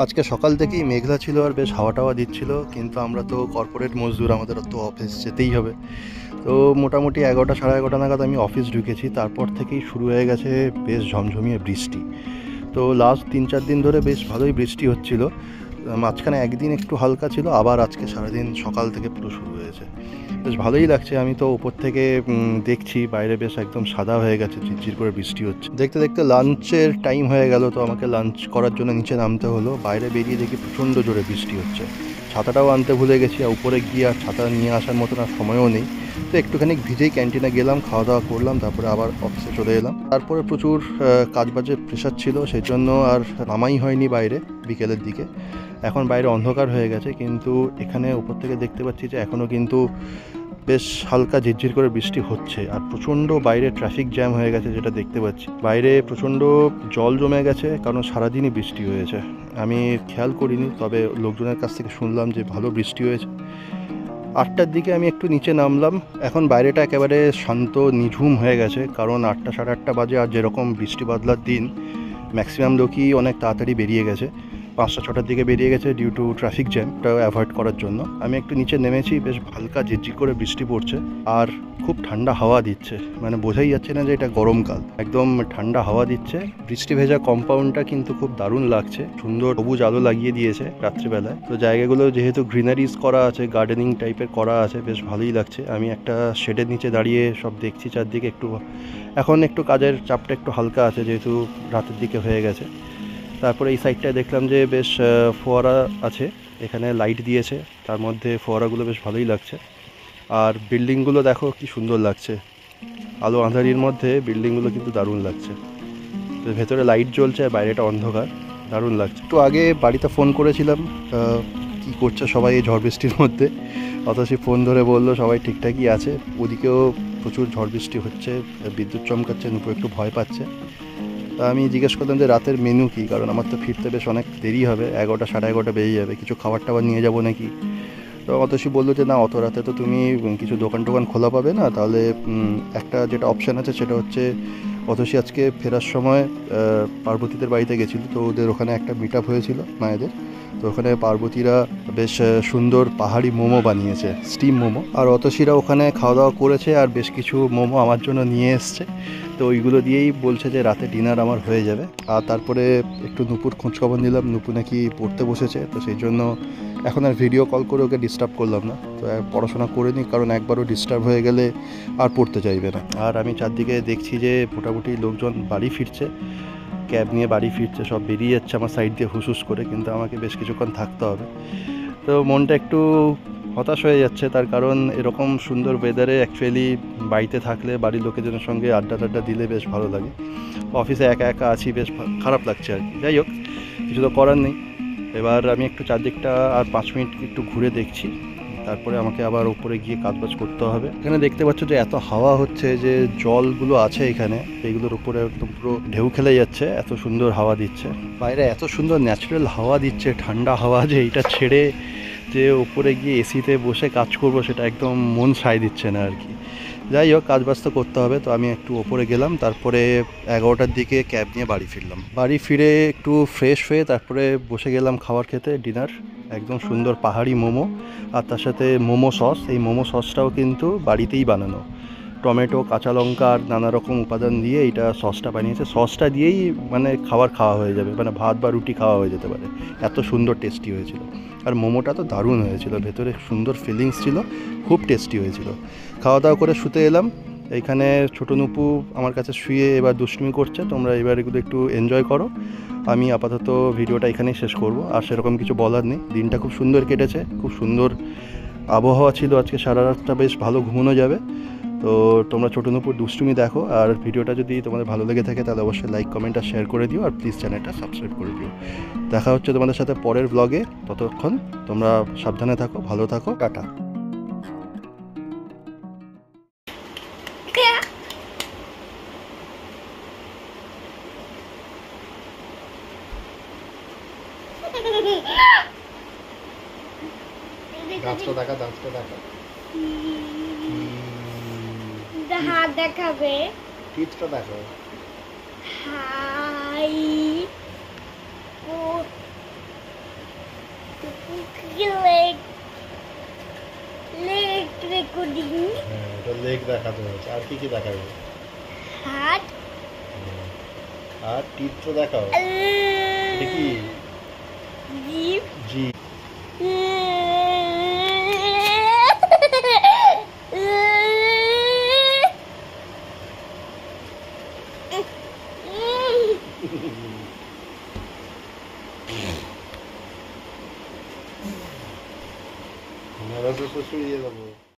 আজকে সকাল থেকেই মেঘলা ছিল আর বেশ হাওয়া টাওয়া দিচ্ছিল, কিন্তু আমরা তো কর্পোরেট মজদুর, আমাদের তো অফিস যেতেই হবে। তো মোটামুটি 11টা সাড়ে 11টা নাগাদ আমি অফিস ঢুকেছি, তারপর থেকেই শুরু হয়ে গেছে বেশ ঝমঝমিয়ে বৃষ্টি। তো লাস্ট 3-4 দিন ধরে বেশ ভালোই বৃষ্টি হচ্ছিল, মাঝখানে একদিন একটু হালকা ছিল, আবার আজকে সারাদিন সকাল থেকে পুরো শুরু হয়েছে। বেশ ভালোই লাগছে। আমি তো উপর থেকে দেখছি বাইরে বেশ একদম সাদা হয়ে গেছে, ঝিরঝির করে বৃষ্টি হচ্ছে। দেখতে দেখতে লাঞ্চের টাইম হয়ে গেল, তো আমাকে লাঞ্চ করার জন্য নিচে নামতে হলো। বাইরে বেরিয়ে দেখি প্রচণ্ড জোরে বৃষ্টি হচ্ছে, ছাতাটাও আনতে ভুলে গেছি, আর উপরে গিয়ে আর ছাতা নিয়ে আসার মতন আর সময়ও নেই। তো একটুখানি ভিজেই ক্যান্টিনে গেলাম, খাওয়া দাওয়া করলাম, তারপরে আবার অফিসে চলে এলাম। তারপরে প্রচুর কাজবাজের প্রেশার ছিল, সেই জন্য আর নামাই হয়নি বাইরে বিকেলের দিকে। এখন বাইরে অন্ধকার হয়ে গেছে, কিন্তু এখানে উপর থেকে দেখতে পাচ্ছি যে এখনও কিন্তু বেশ হালকা ঝিরঝির করে বৃষ্টি হচ্ছে, আর প্রচণ্ড বাইরে ট্রাফিক জ্যাম হয়ে গেছে, যেটা দেখতে পাচ্ছি। বাইরে প্রচণ্ড জল জমে গেছে, কারণ সারাদিনই বৃষ্টি হয়েছে। আমি খেয়াল করিনি, তবে লোকজনের কাছ থেকে শুনলাম যে ভালো বৃষ্টি হয়েছে। 8টার দিকে আমি একটু নিচে নামলাম। এখন বাইরেটা একেবারে শান্ত নিঝুম হয়ে গেছে, কারণ 8টা সাড়ে 8টা বাজে, আর যেরকম বৃষ্টি বাদলার দিন ম্যাক্সিমাম লোকই অনেক তাড়াতাড়ি বেরিয়ে গেছে। 5টা-6টার দিকে বেরিয়ে গেছে ডিউ টু ট্রাফিক জ্যামটা অ্যাভয়েড করার জন্য। আমি একটু নিচে নেমেছি, বেশ হালকা ঝিরঝির করে বৃষ্টি পড়ছে, আর খুব ঠান্ডা হাওয়া দিচ্ছে। মানে বোঝাই যাচ্ছে না যে এটা গরমকাল, একদম ঠান্ডা হাওয়া দিচ্ছে। বৃষ্টি ভেজা কম্পাউন্ডটা কিন্তু খুব দারুণ লাগছে, সুন্দর সবুজ আলো লাগিয়ে দিয়েছে রাত্রিবেলায়। তো জায়গাগুলো যেহেতু গ্রিনারিজ করা আছে, গার্ডেনিং টাইপের করা আছে, বেশ ভালোই লাগছে। আমি একটা শেডের নিচে দাঁড়িয়ে সব দেখছি চারদিকে। এখন একটু কাজের চাপটা একটু হালকা আছে, যেহেতু রাতের দিকে হয়ে গেছে। তারপরে এই সাইডটায় দেখলাম যে বেশ ফোয়ারা আছে, এখানে লাইট দিয়েছে, তার মধ্যে ফোয়ারাগুলো বেশ ভালোই লাগছে। আর বিল্ডিংগুলো দেখো কি সুন্দর লাগছে, আলো আঁধারির মধ্যে বিল্ডিংগুলো কিন্তু দারুণ লাগছে। তো ভেতরে লাইট জ্বলছে আর বাইরেটা অন্ধকার, দারুণ লাগছে। একটু আগে বাড়িতে ফোন করেছিলাম কি করছে সবাই এই ঝড় বৃষ্টির মধ্যে, অথচ ফোন ধরে বললো সবাই ঠিকঠাকই আছে। ওদিকেও প্রচুর ঝড় বৃষ্টি হচ্ছে, বিদ্যুৎ চমকাচ্ছে, নুপুর একটু ভয় পাচ্ছে। তা আমি জিজ্ঞেস করলাম যে রাতের মেনু কী, কারণ আমার তো ফিরতে বেশ অনেক দেরি হবে, 11টা সাড়ে 11টা বেজে যাবে, কিছু খাবার টাবার নিয়ে যাবো নাকি। তো অতসী বললো যে না, অত রাতে তো তুমি কিছু দোকান টোকান খোলা পাবে না, তাহলে একটা যেটা অপশান আছে সেটা হচ্ছে, অতসী আজকে ফেরার সময় পার্বতীদের বাড়িতে গেছিলো, তো ওদের ওখানে একটা মিট আপ হয়েছিল মায়েদের। তো ওখানে পার্বতীরা বেশ সুন্দর পাহাড়ি মোমো বানিয়েছে, স্টিম মোমো, আর অতসীরা ওখানে খাওয়া দাওয়া করেছে, আর বেশ কিছু মোমো আমার জন্য নিয়ে এসছে। তো ওইগুলো দিয়েই বলছে যে রাতে ডিনার আমার হয়ে যাবে। আর তারপরে একটু নুপুর খোঁজখবর নিলাম, নুপু নাকি পড়তে বসেছে, তো সেই জন্য এখন আর ভিডিও কল করে ওকে ডিস্টার্ব করলাম না। তো পড়াশোনা করে নিই, কারণ একবারও ডিস্টার্ব হয়ে গেলে আর পড়তে চাইবে না। আর আমি চারদিকে দেখছি যে মোটামুটি লোকজন বাড়ি ফিরছে, ক্যাব নিয়ে বাড়ি ফিরছে, সব বেরিয়ে যাচ্ছে আমার সাইড দিয়ে হুসুস করে, কিন্তু আমাকে বেশ কিছুক্ষণ থাকতে হবে। তো মনটা একটু হতাশ হয়ে যাচ্ছে, তার কারণ এরকম সুন্দর ওয়েদারে অ্যাকচুয়ালি বাড়িতে থাকলে বাড়ির লোকেজনের সঙ্গে আড্ডা টাড্ডা দিলে বেশ ভালো লাগে। অফিসে একা একা আছি, বেশ খারাপ লাগছে আর কি। যাই হোক, কিছু তো করার নেই। এবার আমি একটু চারদিকটা আর 5 মিনিট একটু ঘুরে দেখছি, তারপরে আমাকে আবার উপরে গিয়ে কাজবাজ করতে হবে। এখানে দেখতে পাচ্ছ যে এত হাওয়া হচ্ছে, যে জলগুলো আছে এখানে এইগুলোর উপরে একদম পুরো ঢেউ খেলে যাচ্ছে, এত সুন্দর হাওয়া দিচ্ছে। বাইরে এত সুন্দর ন্যাচারাল হাওয়া দিচ্ছে, ঠান্ডা হাওয়া, যে এইটা ছেড়ে যে উপরে গিয়ে এসিতে বসে কাজ করব, সেটা একদম মন সায় দিচ্ছে না আর কি। যাই হোক, কাজ বাজ তো করতে হবে। তো আমি একটু ওপরে গেলাম, তারপরে 11টার দিকে ক্যাব নিয়ে বাড়ি ফিরলাম। বাড়ি ফিরে একটু ফ্রেশ হয়ে তারপরে বসে গেলাম খাবার খেতে, ডিনার। একদম সুন্দর পাহাড়ি মোমো, আর তার সাথে মোমো সস। এই মোমো সসটাও কিন্তু বাড়িতেই বানানো, টমেটো, কাঁচা লঙ্কা আর নানা রকম উপাদান দিয়ে এইটা সসটা বানিয়েছে। সসটা দিয়েই মানে খাওয়া হয়ে যাবে, মানে ভাত বা রুটি খাওয়া হয়ে যেতে পারে, এত সুন্দর টেস্টি হয়েছিল। আর মোমোটা তো দারুণ হয়েছিল, ভেতরে সুন্দর ফিলিংস ছিল, খুব টেস্টি হয়েছিল। খাওয়া দাওয়া করে শুতে এলাম। এইখানে ছোটো নুপু আমার কাছে শুয়ে এবার দুষ্টুমি করছে, তোমরা এবার এগুলো একটু এনজয় করো। আমি আপাতত ভিডিওটা এখানেই শেষ করব, আর সেরকম কিছু বলার নেই। দিনটা খুব সুন্দর কেটেছে, খুব সুন্দর আবহাওয়া ছিল আজকে, সারা রাতটা বেশ ভালো ঘুমানো যাবে। তো তোমরা ছোটো নুপুর দুষ্টুমি দেখো, আর ভিডিওটা যদি তোমাদের ভালো লেগে থাকে তাহলে অবশ্যই লাইক, কমেন্ট আর শেয়ার করে দিও, আর প্লিজ চ্যানেলটা সাবস্ক্রাইব করে দিও। দেখা হচ্ছে তোমাদের সাথে পরের ব্লগে, ততক্ষণ তোমরা সাবধানে থাকো, ভালো থাকো, টাটা। দাঁতটা দেখা, দাঁতটা দেখা, হাত দেখাবে, টিপসটা দেখো। হাই ও লেগ লেগ রেকর্ডিং হ্যাঁ এটা লেগ দেখাতে হচ্ছে। আর কি কি দেখাবে? হাত আর টিপ তো দেখাও। এটা কি? জিপ জি। আমরা তো শুয়ে যাবো।